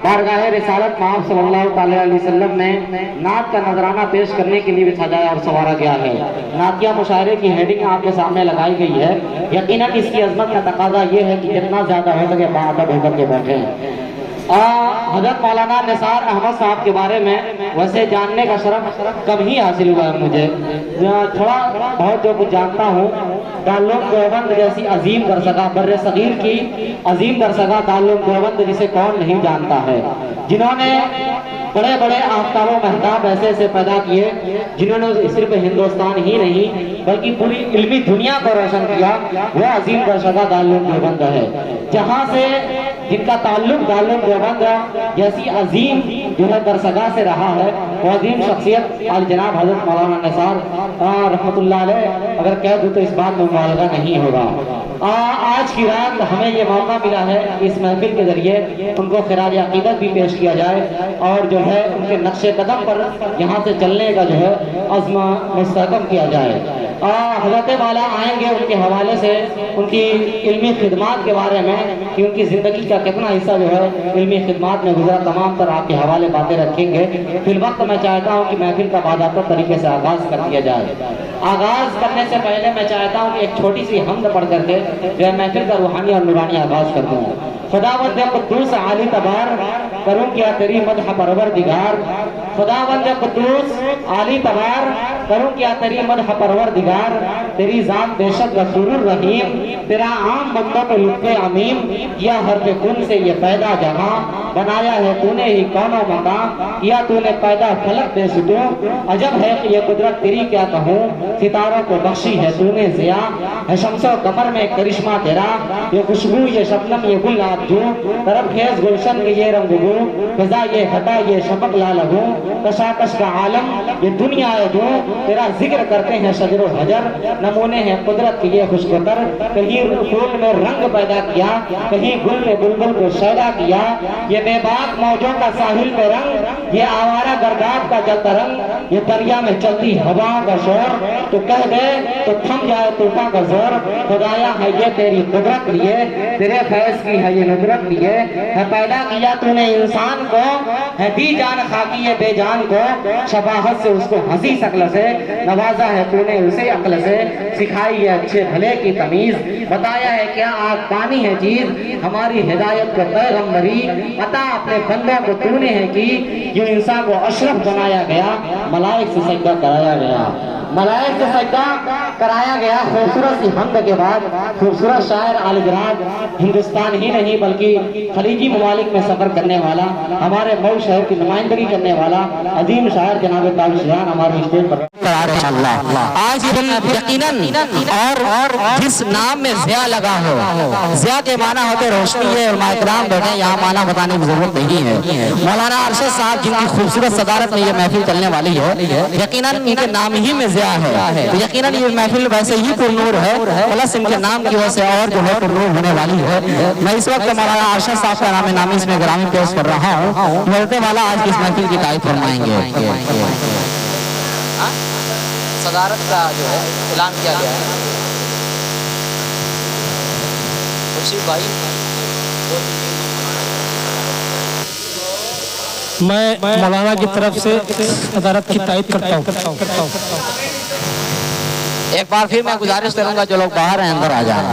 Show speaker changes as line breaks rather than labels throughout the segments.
بارگاہ رسالت مآب صلی اللہ علیہ وسلم میں نعت کا نذرانہ پیش کرنے کے لیے بھی سجایا اور سنوارا گیا ہے۔ نعتیہ مشاعرے کی ہیڈنگ آپ کے سامنے لگائی گئی ہے۔ یقیناً اس کی عظمت کا تقاضا یہ ہے کہ جتنا زیادہ ہو سکے باادب ہو کر کے بیٹھیں۔ حضرت مولانا نثار احمد صاحب کے بارے میں ویسے جاننے کا شرف کم ہی حاصل ہوا ہے مجھے، تھوڑا بہت جو کچھ جانتا ہوں۔ دارالعلوم دیوبند جیسی عظیم درسگاہ، بر صغیر کی عظیم درسگاہ دارالعلوم دیوبند، جسے کون نہیں جانتا ہے، جنہوں نے بڑے بڑے آفتاب و مہتاب ایسے ایسے پیدا کیے، جنہوں نے صرف ہندوستان ہی نہیں بلکہ پوری علمی دنیا کو روشن کیا، وہ عظیم درسگاہ دارالعلوم دیوبند ہے، جہاں سے جن کا تعلق دارالعلوم دیوبند جیسی عظیم جو ہے درسگاہ سے رہا ہے، وہ عظیم شخصیت جناب حضرت مولانا نثار رحمۃ اللہ علیہ، اگر کہہ دوں تو اس بات میں مبالغہ نہیں ہوگا۔ آج کی رات ہمیں یہ موقع ملا ہے کہ اس محفل کے ذریعے ان کو خراج عقیدت بھی پیش کیا جائے اور جو ہے ان کے نقش قدم پر یہاں سے چلنے کا جو ہے عزم مستحکم کیا جائے۔ حضرت والا آئیں گے ان کے حوالے سے ان کی علمی خدمات کے بارے میں کہ ان کی زندگی کا کتنا حصہ جو ہے علمی خدمات میں گزرا، تمام تر آپ کے حوالے باتیں رکھیں گے۔ فی الوقت میں چاہتا ہوں کہ محفل کا باضابطہ طریقے سے آغاز کر دیا جائے۔ آغاز کرنے سے پہلے میں چاہتا ہوں کہ ایک چھوٹی سی حمد پڑھ کر کے جو ہے محفل کا روحانی اور نورانی آغاز کرتا ہوں۔ خداوند قدوس عالی تبار کروں کیا تیری مدح پروردگار، خداوند قدوس عالی تبار کروں کیا تیری مدح پروردگار، تیری ذات بے شک غفور الرحیم، تیرا عام بندہ پہ لطف عمیم، کیا حرف کن سے یہ پیدا جہاں، بنایا ہے تو نے ہی کون و مکان، کیا تو نے پیدا فلک بے ستوں، عجب ہے کہ یہ قدرت تیری کیا کہوں، ستاروں کو بخشی ہے تو نے ضیا، ہے شمس و قمر میں کرشمہ تیرا، یہ خوشبو یہ شبنم یہ گل آپ جو، طرف خیز گلشن کے یہ رنگ گو، فضا یہ گھٹا یہ شفق لا لگو، کشاکش کا عالم یہ دنیا ہے جو، تیرا ذکر کرتے ہیں شجر و حجر، نمونے ہیں قدرت کے یہ خوشگوار، کہیں پھول میں رنگ پیدا کیا، کہیں گل میں بلبل کو شیدا کیا، یہ بے باک موجوں کا ساحل پہ رنگ، یہ آوارہ گرداب کا جلتا رنگ، یہ دریا میں چلتی ہواؤں کا شور، تو کہہ دے تو تھم جائے طوفان کا زور، خدایا ہے یہ تیری قدرت لیے، تیرے فیض کی ہے یہ ندرت لیے، ہے پیدا کیا تو نے انسان کو، ہے دی جان خاکی بے جان کو، شباہت سے اس کو ہنسی شکل سے، نوازا ہے تو نے اسے عقل سے، سکھائی ہے اچھے بھلے کی تمیز، بتایا ہے کیا آگ پانی ہے چیز، ہماری ہدایت کو پیغمبری، عطا اپنے بندوں کو تو نے ہے کی، جو انسان کو اشرف بنایا گیا، ملائک سے سجدہ کرایا گیا، ملائک سے سجدہ کرایا گیا۔ خوبصورت سی حمد کے بعد خوبصورت شاعر عالی گراج، ہندوستان ہی نہیں بلکہ خلیجی ممالک میں سفر کرنے والا، ہمارے مئو شہر کی نمائندگی کرنے والا عظیم شاعر جناب تابش جان ہمارے اسٹیج پر
آج یقیناً اور جس نام میں ضیاء لگا ہو، ضیاء کے معنی ہوتے روشنی ہے، علماء کرام بیٹھے یہاں معنی بتانے کی ضرورت نہیں ہے۔ مولانا ارشد صاحب جن کی خوبصورت صدارت میں یہ محفل چلنے والی ہے، یقیناً ان کے نام ہی میں ضیاء ہے، تو یقیناً یہ محفل ویسے ہی پرنور ہے، پلس ان کے نام کی وجہ سے اور جو ہے پرنور ہونے والی ہے۔ میں اس وقت مولانا ارشد صاحب کا نام نامی اس میں گرامی پیش کر رہا ہوں، حضرت والا آج کی اس محفل کی تائید فرمائیں گے۔
صدارت کا جو ہے اعلان کیا گیا ہے، خورشید بھائی
میں مولانا کی طرف سے صدارت کی تائید کرتا ہوں۔
ایک بار پھر میں گزارش کروں گا جو لوگ باہر ہیں اندر آ جائیں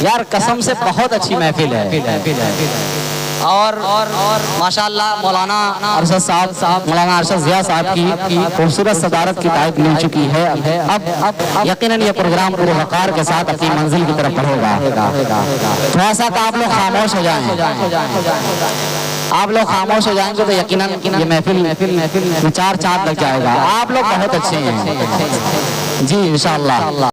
یار، قسم سے بہت اچھی محفل ہے، اور ماشاءاللہ مولانا ارشد صاحب، مولانا ارشد ضیاء صاحب کی خوبصورت صدارت کی تائید مل چکی ہے۔ اب یقیناً یہ پروگرام پورے وقار کے ساتھ اپنی منزل کی طرف بڑھے گا۔ تھوڑا سا آپ لوگ خاموش ہو جائیں، آپ لوگ خاموش ہو جائیں گے تو یقیناً یہ محفل چار چاند لگ جائے گا۔ آپ لوگ بہت اچھے ہیں جی، انشاءاللہ۔